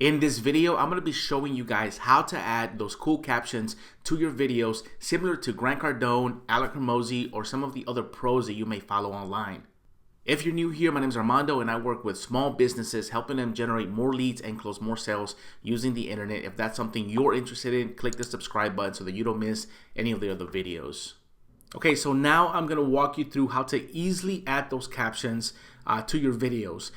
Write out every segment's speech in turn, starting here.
In this video, I'm going to be showing you guys how to add those cool captions to your videos, similar to Grant Cardone, Alex Homozi, or some of the other pros that you may follow online. If you're new here, my name is Armando and I work with small businesses, helping them generate more leads and close more sales using the internet. If that's something you're interested in, click the subscribe button so that you don't miss any of the other videos. Okay, so now I'm going to walk you through how to easily add those captions to your videos.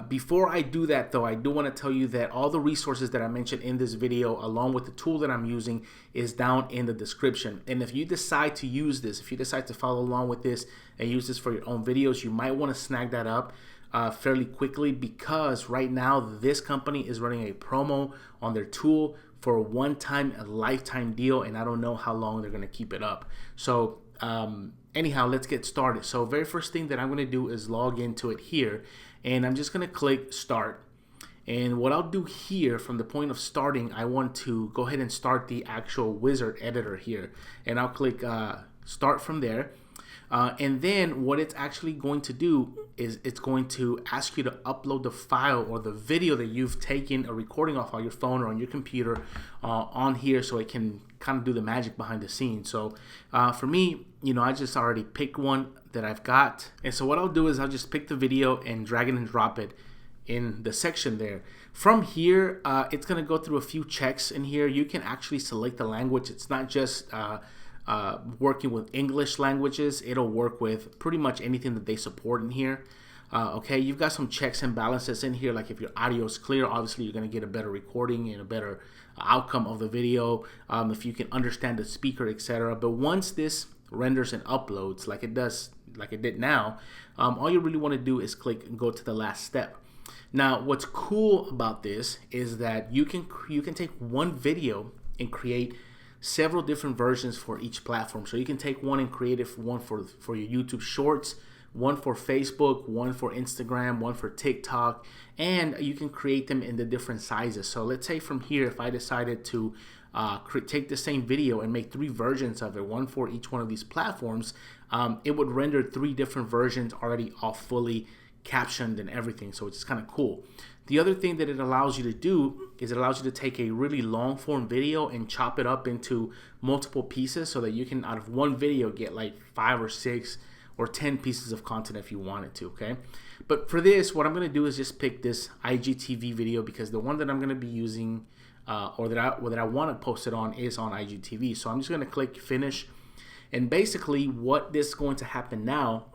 Before I do that though, I do want to tell you that all the resources that I mentioned in this video, along with the tool that I'm using, is down in the description. And if you decide to use this, if you decide to follow along with this and use this for your own videos, you might want to snag that up fairly quickly, because right now this company is running a promo on their tool for a one-time, a lifetime deal, and I don't know how long they're going to keep it up. So anyhow, let's get started. So very first thing that I'm going to do is log into it here, and I'm just going to click start. And what I'll do here, from the point of starting, I want to go ahead and start the actual wizard editor here, and I'll click start from there. And then what it's actually going to do is it's going to ask you to upload the file or the video that you've taken a recording off on your phone or on your computer on here, so it can kind of do the magic behind the scenes. So for me, I just already picked one that I've got. And so what I'll do is I'll just pick the video and drag it and drop it in the section there. From here, it's going to go through a few checks in here. You can actually select the language. It's not just working with English languages. It'll work with pretty much anything that they support in here. Okay, you've got some checks and balances in here, like if your audio is clear, obviously you're going to get a better recording and a better outcome of the video, if you can understand the speaker, etc. But once this renders and uploads like it does, like it did now, all you really want to do is click and go to the last step. Now what's cool about this is that you can take one video and create several different versions for each platform. So you can take one and create it for one for your YouTube Shorts, one for Facebook, one for Instagram, one for TikTok, and you can create them in the different sizes. So let's say from here, if I decided to take the same video and make 3 versions of it, one for each one of these platforms, it would render 3 different versions already all fully captioned and everything. So it's kind of cool. The other thing that it allows you to do is it allows you to take a really long form video and chop it up into multiple pieces, so that you can, out of one video, get like 5 or 6 or 10 pieces of content if you wanted to. Okay, but for this, what I'm going to do is just pick this IGTV video, because the one that I'm going to be using or that I want to post it on is on IGTV. So I'm just going to click finish, and basically what is going to happen now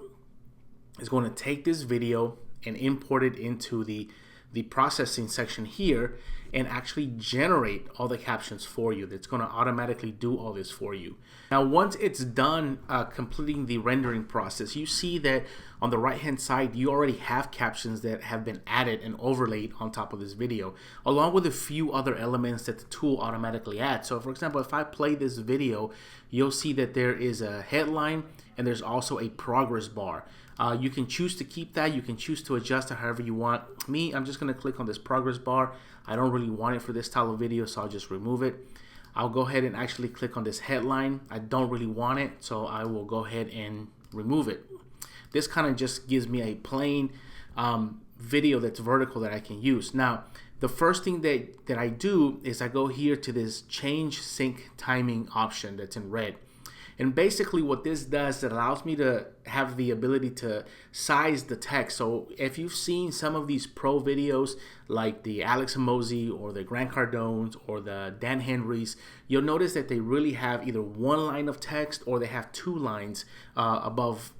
is going to take this video and import it into the processing section here, and actually generate all the captions for you. That's going to automatically do all this for you. Now once it's done completing the rendering process, you see that on the right hand side you already have captions that have been added and overlaid on top of this video, along with a few other elements that the tool automatically adds. So for example, if I play this video, you'll see that there is a headline and there's also a progress bar. You can choose to keep that, you can choose to adjust it however you want. Me, I'm just going to click on this progress bar. I don't really want it for this style of video, so I'll just remove it. I'll go ahead and actually click on this headline. I don't really want it, so I will go ahead and remove it. This kind of just gives me a plain video that's vertical that I can use. Now the first thing that I do is I go here to this change sync timing option that's in red. And basically what this does, it allows me to have the ability to size the text. So if you've seen some of these pro videos like the Alex Homozi or the Grant Cardones or the Dan Henrys, you'll notice that they really have either one line of text or they have 2 lines above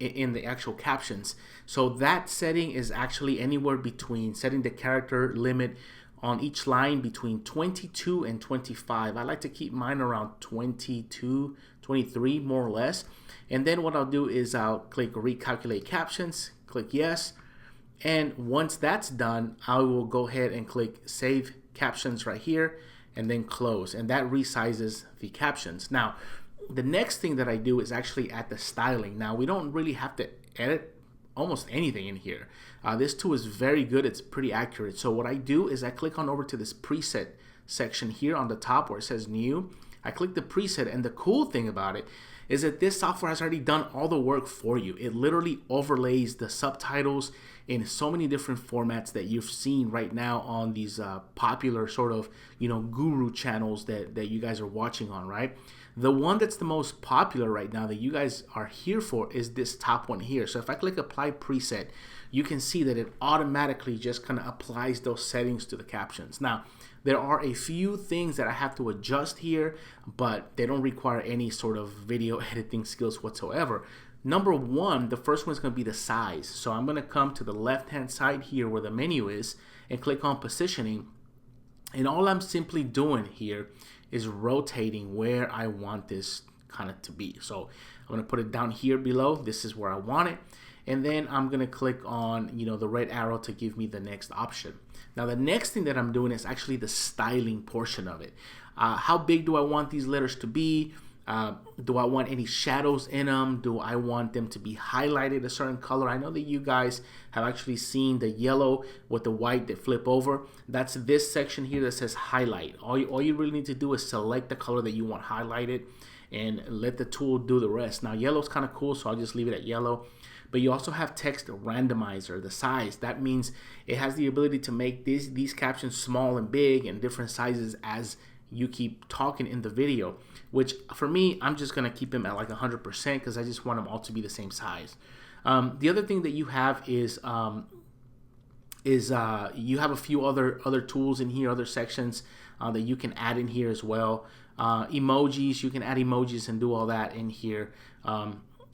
in the actual captions. So that setting is actually anywhere between, setting the character limit on each line between 22 and 25. I like to keep mine around 22, 23 more or less. And then what I'll do is I'll click recalculate captions, click yes. And once that's done, I will go ahead and click save captions right here and then close. And that resizes the captions. Now, the next thing that I do is actually add the styling. Now, we don't really have to edit almost anything in here. This tool is very good. It's pretty accurate. So what I do is I click on over to this preset section here on the top where it says new. I click the preset, and the cool thing about it is that this software has already done all the work for you. It literally overlays the subtitles in so many different formats that you've seen right now on these popular sort of, guru channels that you guys are watching on, right? The one that's the most popular right now that you guys are here for is this top one here. So if I click apply preset, you can see that it automatically just kind of applies those settings to the captions. Now, there are a few things that I have to adjust here, but they don't require any sort of video editing skills whatsoever. Number one, the first one is going to be the size. So I'm going to come to the left-hand side here where the menu is and click on positioning. And all I'm simply doing here is rotating where I want this kind of to be. So I'm going to put it down here below. This is where I want it. And then I'm going to click on, the red arrow to give me the next option. Now, the next thing that I'm doing is actually the styling portion of it. How big do I want these letters to be? Do I want any shadows in them? Do I want them to be highlighted a certain color? I know that you guys have actually seen the yellow with the white that flip over. That's this section here that says highlight. All you really need to do is select the color that you want highlighted and let the tool do the rest. Now, yellow's kind of cool, so I'll just leave it at yellow. But you also have text randomizer, the size. That means it has the ability to make these captions small and big and different sizes as you keep talking in the video, which for me, I'm just going to keep them at like 100% because I just want them all to be the same size. The other thing that you have is you have a few other tools in here, other sections that you can add in here as well. Emojis, you can add emojis and do all that in here.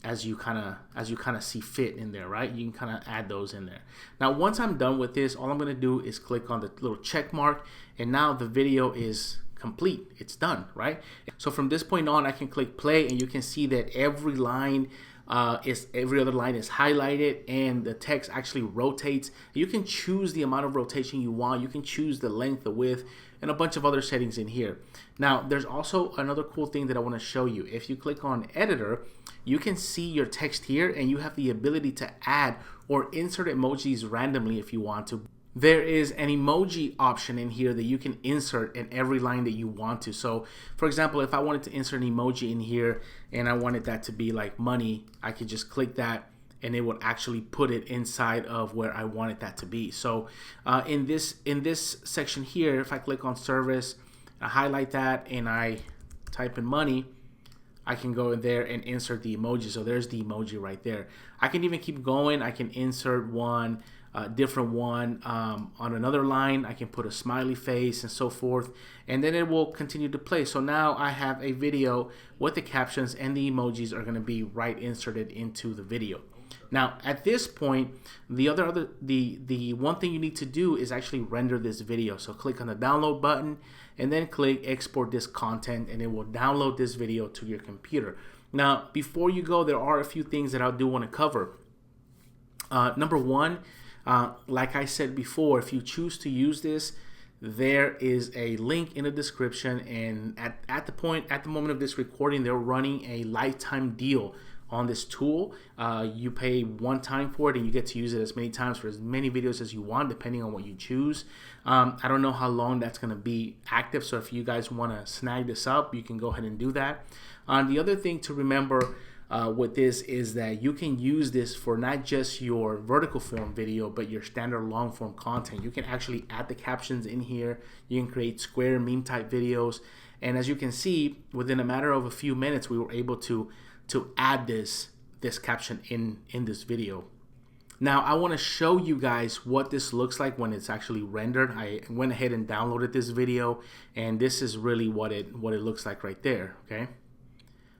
As you kind of see fit in there, right? You can kind of add those in there. Now, once I'm done with this, all I'm going to do is click on the little check mark, and now the video is complete. It's done, right? So from this point on, I can click play, and you can see that every other line is highlighted, and the text actually rotates. You can choose the amount of rotation you want. You can choose the length, the width, and a bunch of other settings in here. Now, there's also another cool thing that I want to show you. If you click on editor, you can see your text here, and you have the ability to add or insert emojis randomly if you want to. There is an emoji option in here that you can insert in every line that you want to. So, for example, if I wanted to insert an emoji in here and I wanted that to be like money, I could just click that and it would actually put it inside of where I wanted that to be. So in this section here, if I click on service, I highlight that and I type in money, I can go in there and insert the emoji. So there's the emoji right there. I can even keep going. I can insert one, different one on another line. I can put a smiley face and so forth, and then it will continue to play. So now I have a video with the captions, and the emojis are going to be right inserted into the video. Now, at this point, the one thing you need to do is actually render this video. So click on the download button and then click export this content, and it will download this video to your computer. Now, before you go, there are a few things that I do want to cover. Number one, like I said before, if you choose to use this, there is a link in the description, and at the moment of this recording, they're running a lifetime deal on this tool. You pay one time for it, and you get to use it as many times for as many videos as you want, depending on what you choose. I don't know how long that's going to be active, so if you guys want to snag this up, you can go ahead and do that. The other thing to remember with this is that you can use this for not just your vertical form video, but your standard long form content. You can actually add the captions in here. You can create square meme type videos, and as you can see, within a matter of a few minutes, we were able to add this caption in this video. Now, I want to show you guys what this looks like when it's actually rendered. I went ahead and downloaded this video, and this is really what it looks like right there. Okay.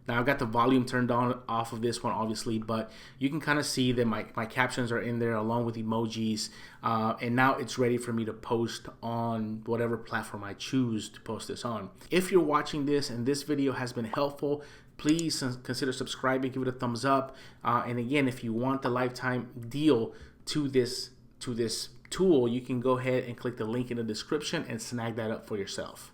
Now I've got the volume turned on off of this one, obviously, but you can kind of see that my captions are in there along with emojis, and now it's ready for me to post on whatever platform I choose to post this on. If you're watching this and this video has been helpful, please consider subscribing, give it a thumbs up, and again, if you want the lifetime deal to this tool, you can go ahead and click the link in the description and snag that up for yourself.